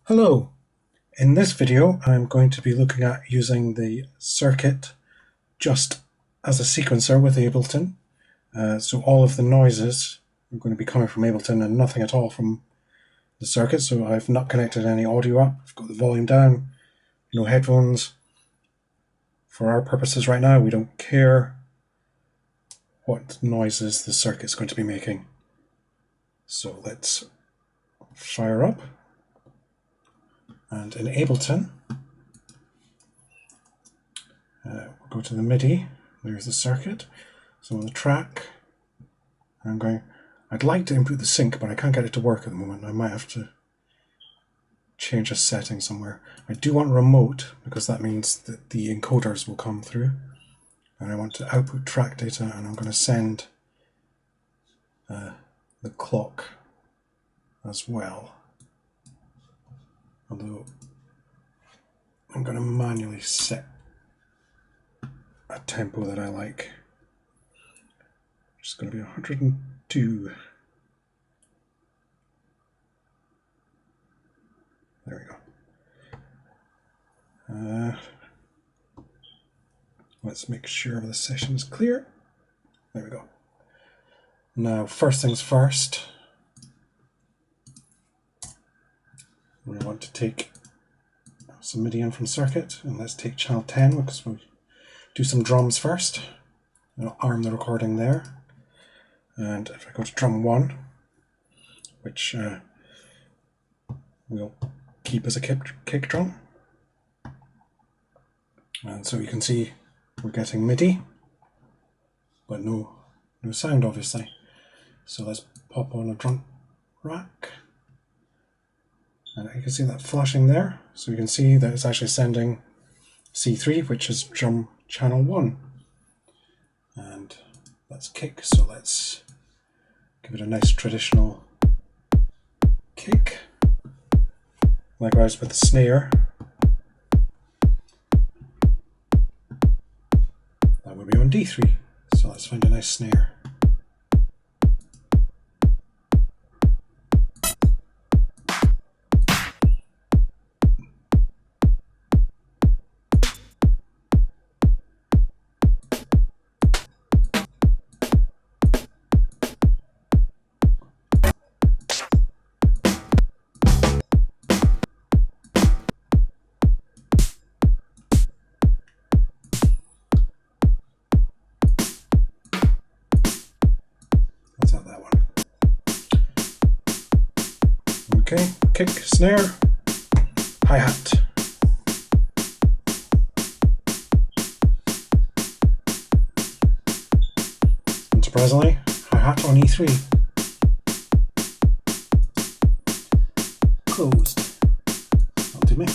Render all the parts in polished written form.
Hello, in this video I'm going to be looking at using the circuit just as a sequencer with Ableton. So all of the noises are going to be coming from Ableton and nothing at all from the circuit, so I've not connected any audio up. I've got the volume down, no headphones. For our purposes right now, we don't care what noises the circuit's going to be making. So let's fire up. And in Ableton, we'll go to the MIDI. There's the circuit. So on the track, I'd like to input the sync, but I can't get it to work at the moment. I might have to change a setting somewhere. I do want remote, because that means that the encoders will come through. And I want to output track data, and I'm going to send the clock as well. Although I'm going to manually set a tempo that I like. It's going to be 102. There we go. Let's make sure the session is clear. There we go. Now, first things first, we want to take some MIDI in from circuit, and let's take channel 10 because we'll do some drums first. I'll arm the recording there. And if I go to drum 1, which we'll keep as a kick drum. And so you can see we're getting MIDI, but no sound obviously. So let's pop on a drum rack. And you can see that flashing there. So you can see that it's actually sending C3, which is drum channel 1. And that's kick, so let's give it a nice traditional kick. Likewise with the snare. That would be on D3. So let's find a nice snare. Let's have that one. Okay, kick, snare, hi-hat. Unsurprisingly, hi-hat on E3. Closed. That'll do me.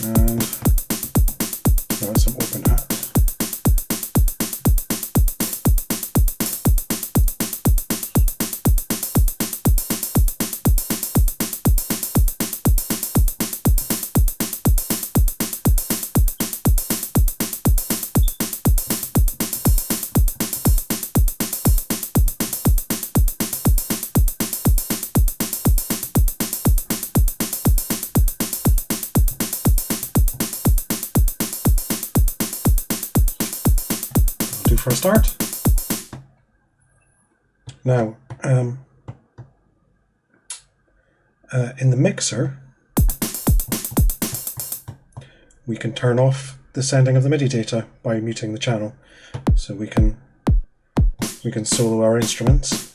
And now some open hat. For a start. Now, in the mixer, we can turn off the sending of the MIDI data by muting the channel, so we can solo our instruments.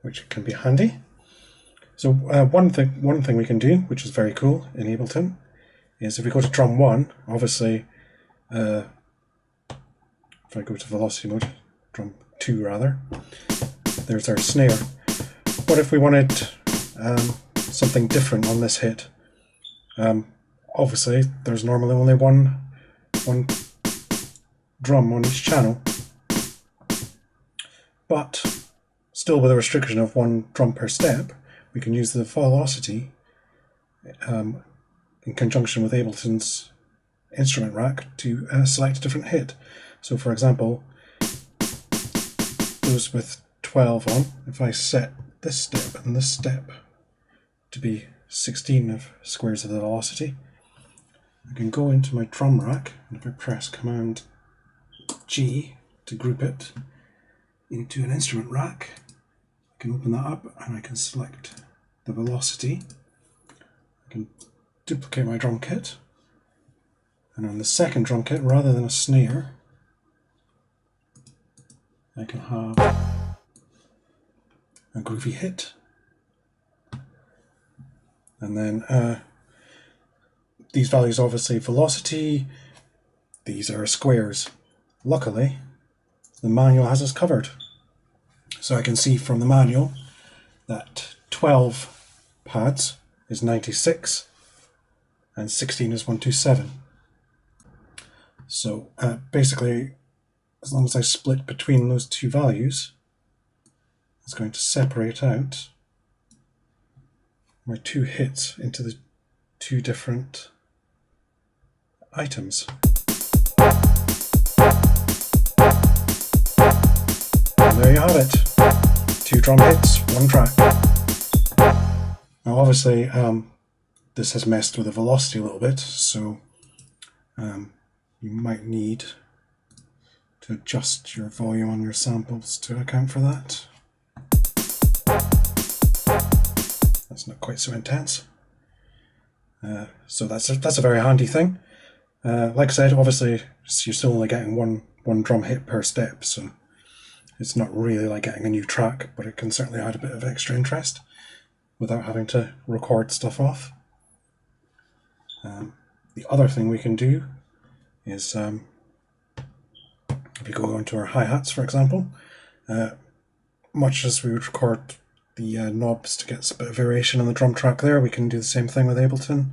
Which can be handy. So one thing we can do, which is very cool in Ableton, is if we go to drum 1, obviously, if I go to velocity mode, drum 2 rather, there's our snare. What if we wanted something different on this hit? Obviously, there's normally only one drum on each channel, but still with a restriction of 1 drum per step, we can use the velocity in conjunction with Ableton's instrument rack to select a different hit. So for example, those with 12 on, if I set this step and this step to be 16 of squares of the velocity, I can go into my drum rack, and if I press Command G to group it into an instrument rack, I can open that up and I can select the velocity. I can duplicate my drum kit, and on the second drum kit, rather than a snare, I can have a groovy hit. And then these values obviously velocity, these are squares. Luckily, the manual has us covered. So I can see from the manual that 12 pads is 96 and 16 is 127. So basically, as long as I split between those two values, it's going to separate out my two hits into the two different items. And there you have it. 2 drum hits, 1 track. Now obviously this has messed with the velocity a little bit, so you might need to adjust your volume on your samples to account for that. That's not quite so intense. So that's a very handy thing. Like I said, obviously you're still only getting one drum hit per step, so it's not really like getting a new track, but it can certainly add a bit of extra interest without having to record stuff off. The other thing we can do is, if you go onto our hi-hats, for example, much as we would record the knobs to get a bit of variation on the drum track there, we can do the same thing with Ableton.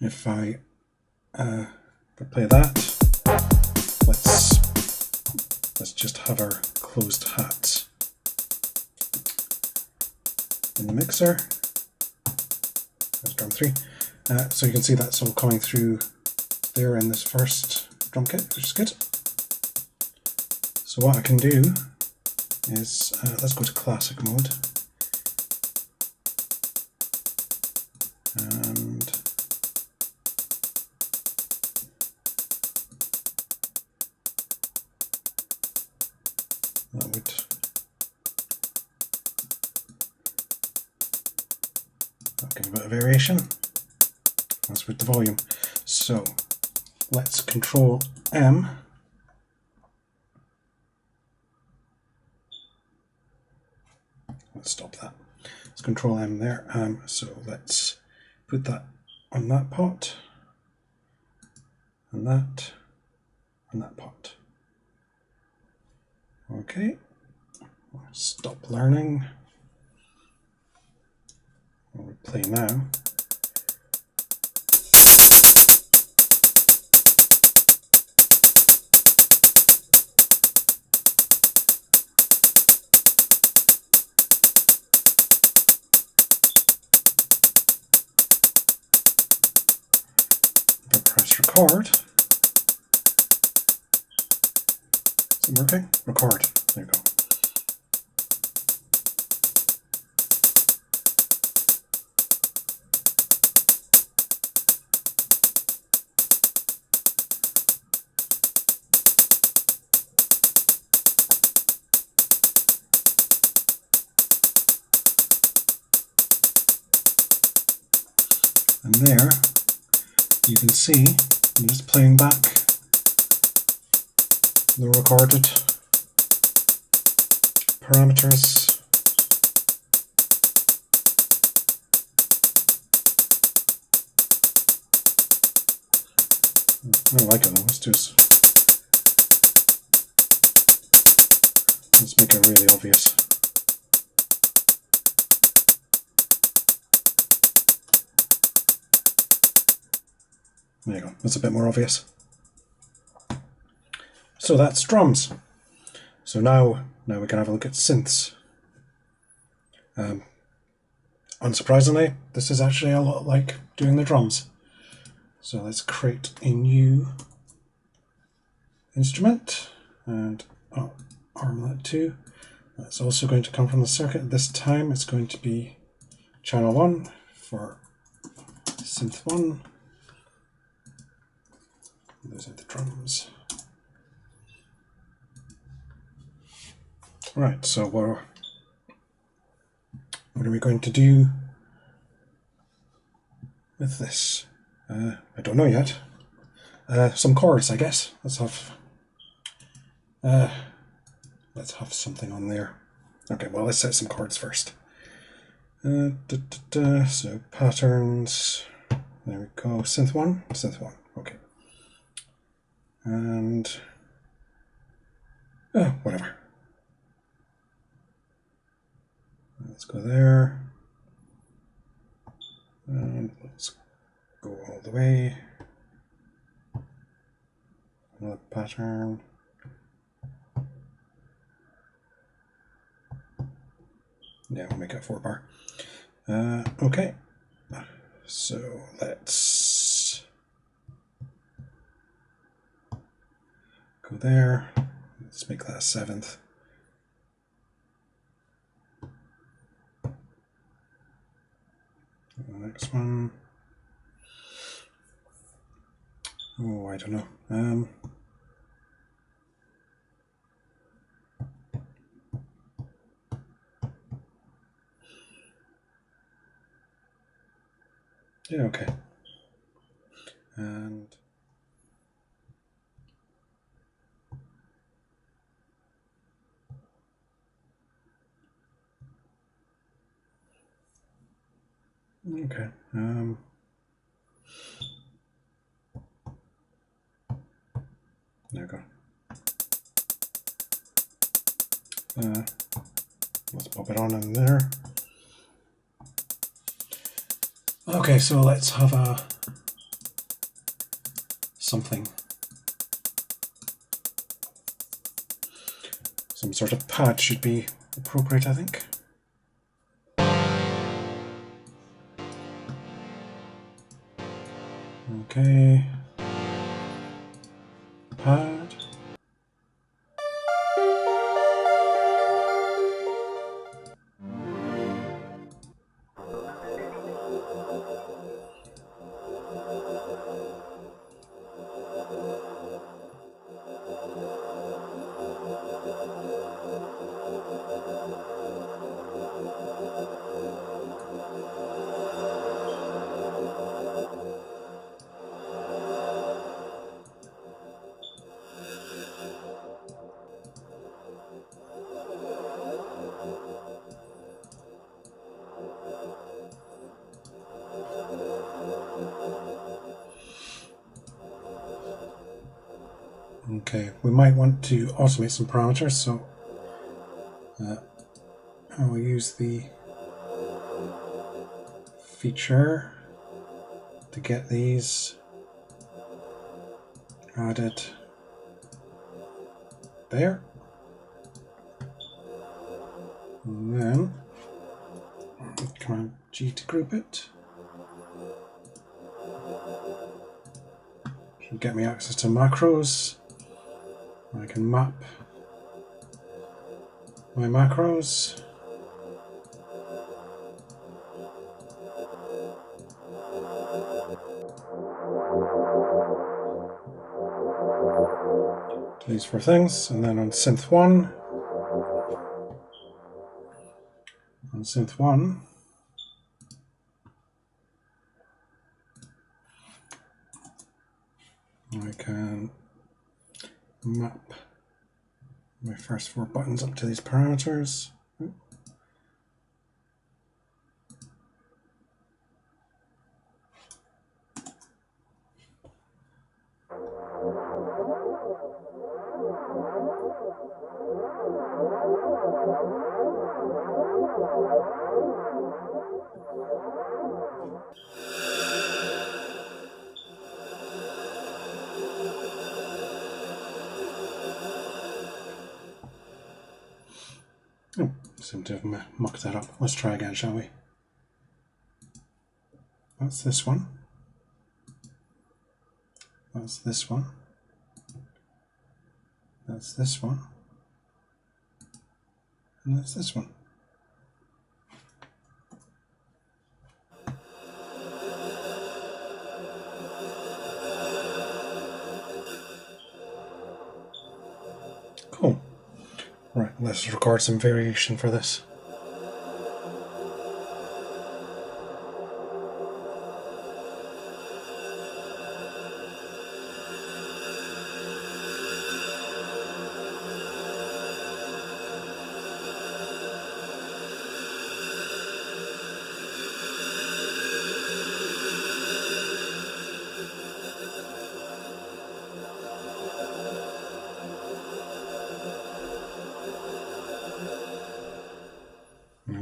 If I play that, let's just have our closed hats in the mixer. There's drum 3. So you can see that's all coming through there in this first drum kit, which is good. So what I can do is, let's go to classic mode, and that would give a bit of variation, as with the volume. So let's Control M. Let's stop that. Let's Control M there. So let's put that on that pot, and that on that pot. Okay. Stop learning. We'll play now. Press record. Is it working? Record. There you go. And there, you can see, I'm just playing back the recorded parameters. I don't like it though. Let's make it really obvious. There you go, that's a bit more obvious. So that's drums. So now we can have a look at synths. Unsurprisingly, this is actually a lot like doing the drums. So let's create a new instrument and arm that too. That's also going to come from the circuit. This time it's going to be channel 1 for synth 1. Those are the drums. Right, so what are we going to do with this? I don't know yet. Some chords, I guess. Let's have something on there. Okay, well, let's set some chords first. So patterns. There we go. Synth 1. Synth 1. Okay. And whatever. Let's go there. And let's go all the way. Another pattern. Yeah, we'll make it a 4-bar. Okay. So let's go there. Let's make that a 7th. The next one. Oh, I don't know. Yeah, okay. And okay. There we go. Let's pop it on in there. Okay, so let's have something. Some sort of pad should be appropriate, I think. Okay. Pad. Okay, we might want to automate some parameters, so I'll use the feature to get these added there. And then Command G to group it. Should get me access to macros. I can map my macros. These 4 things, and then on synth 1, I can map my first 4 buttons up to these parameters. seem to have mucked that up. Let's try again, shall we? That's this one. That's this one. That's this one. And that's this one. Cool. Right, let's record some variation for this.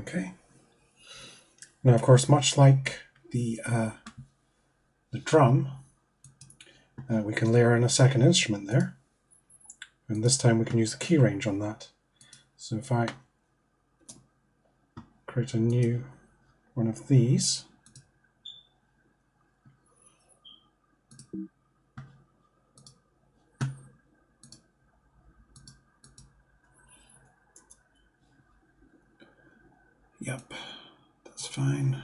Okay. Now, of course, much like the drum, we can layer in a second instrument there, and this time we can use the key range on that. So if I create a new one of these, yep, that's fine.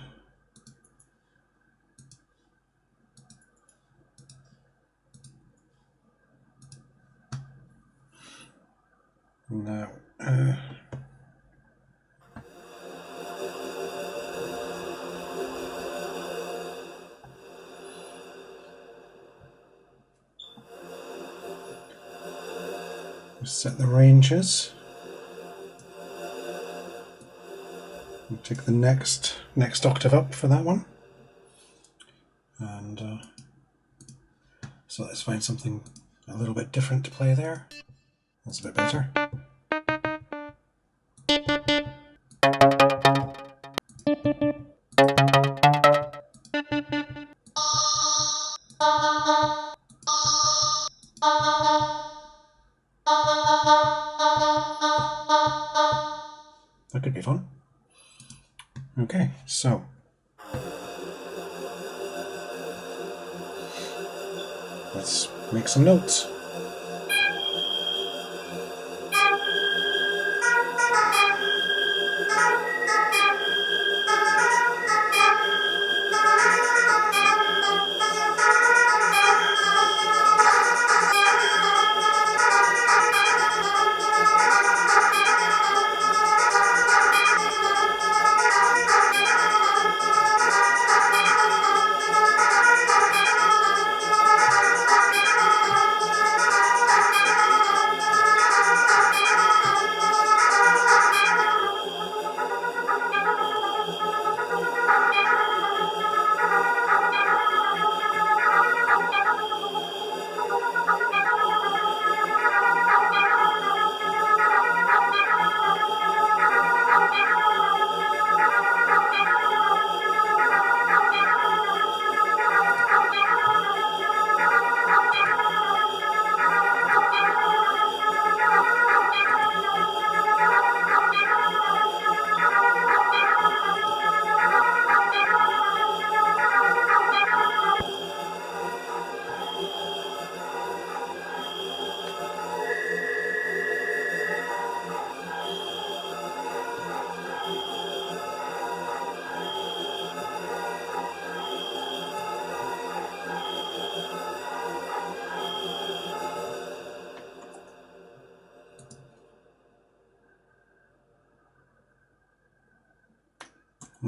Now, set the ranges. We'll take the next octave up for that one, and so let's find something a little bit different to play there. That's a bit better. That could be fun. Okay, so let's make some notes.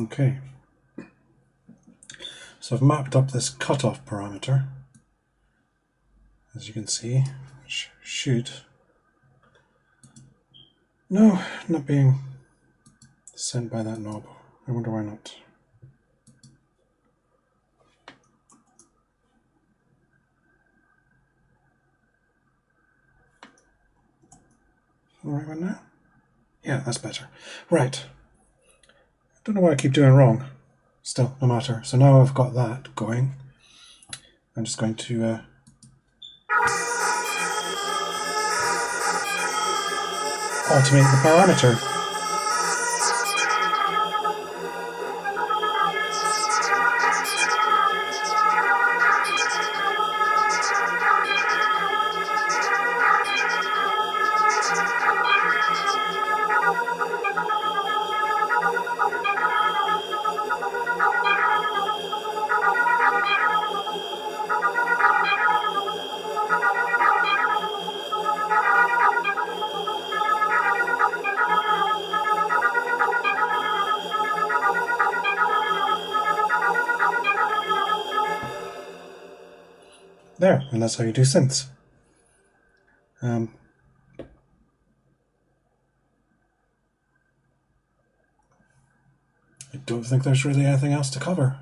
Okay, so I've mapped up this cutoff parameter, as you can see, which should, no, not being sent by that knob. I wonder why not. The right one now? Yeah, that's better. Right. Don't know what I keep doing wrong. Still, no matter. So now I've got that going. I'm just going to automate the parameter. There, and that's how you do synths. I don't think there's really anything else to cover.